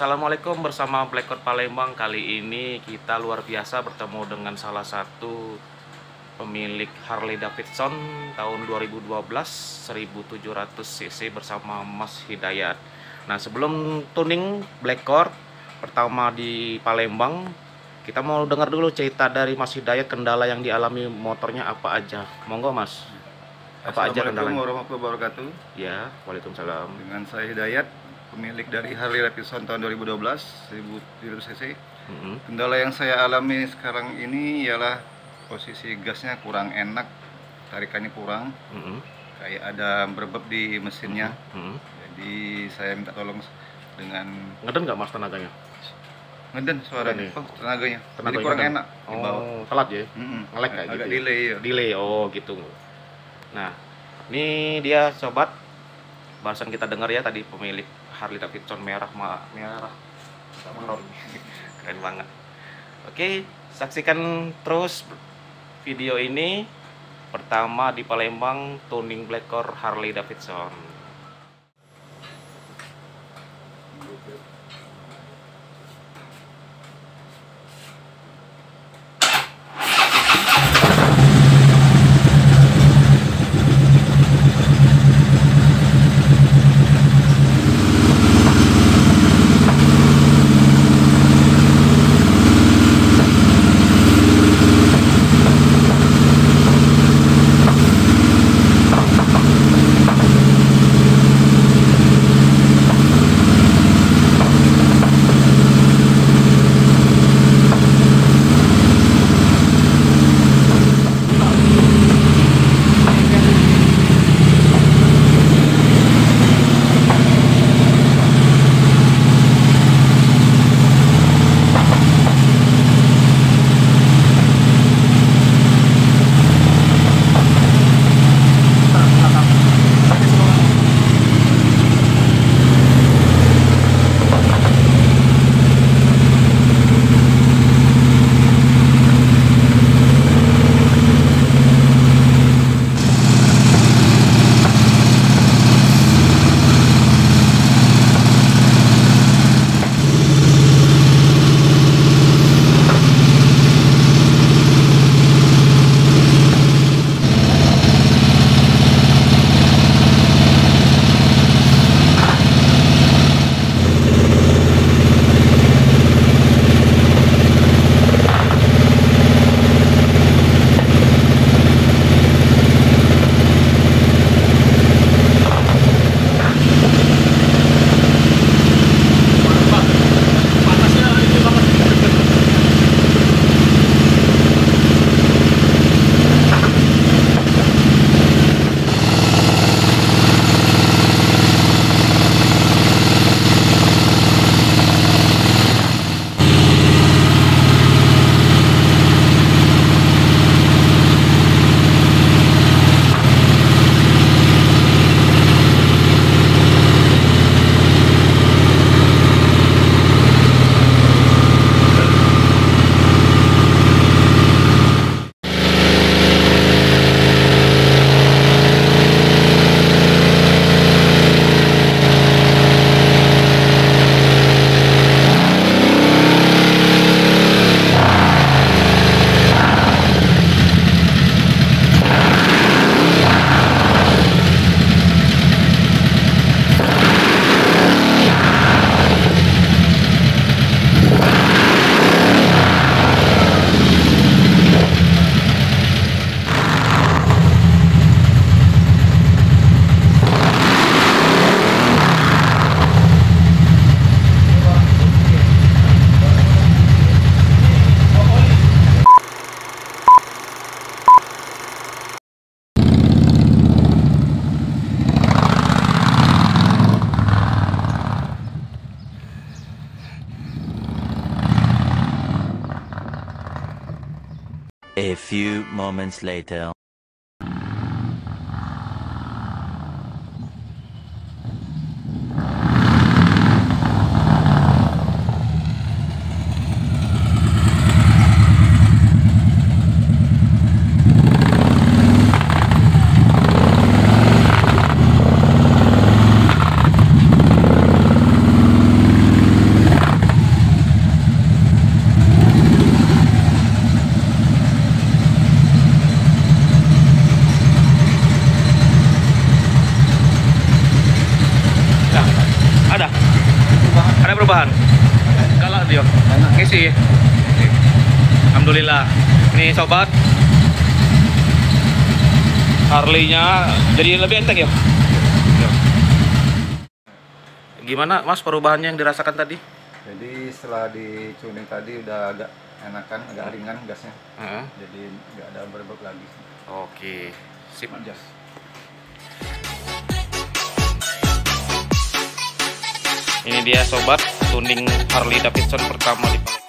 Assalamualaikum, bersama Blackcode Palembang. Kali ini kita luar biasa bertemu dengan salah satu pemilik Harley Davidson tahun 2012 1700 cc bersama Mas Hidayat. Nah, sebelum tuning Blackcode pertama di Palembang, kita mau dengar dulu cerita dari Mas Hidayat, kendala yang dialami motornya apa aja. Monggo Mas. Apa aja kendalanya? Assalamualaikum warahmatullahi wabarakatuh. Ya, waalaikumsalam. Dengan saya Hidayat, pemilik dari Harley Davidson tahun 2012 1700 cc. Kendala yang saya alami sekarang ini ialah posisi gasnya kurang enak, tarikannya kurang, kayak ada berbeb di mesinnya. Jadi saya minta tolong dengan Ngeden nggak Mas tenaganya? ngeden suaranya, tenaganya. Jadi Tenaganya kurang ngeden. enak dibawa. Oh, telat ya? Nge-lag kayak agak gitu. delay ya. Delay, oh gitu. Nah, ini dia sobat. Barusan kita dengar ya tadi pemilik Harley Davidson merah maron. Keren banget. Oke, saksikan terus video ini. Pertama di Palembang, tuning Blackcode Harley Davidson. A few moments later. perubahan? Galak dia. Ngisi. Alhamdulillah. Nih sobat, Harley-nya jadi lebih enteng ya. Gimana Mas perubahannya yang dirasakan tadi? Jadi setelah dicuning tadi udah agak enakan, agak ringan gasnya. Jadi nggak ada berebut lagi. Oke, sip. Jas. Ini dia sobat tuning Harley Davidson pertama di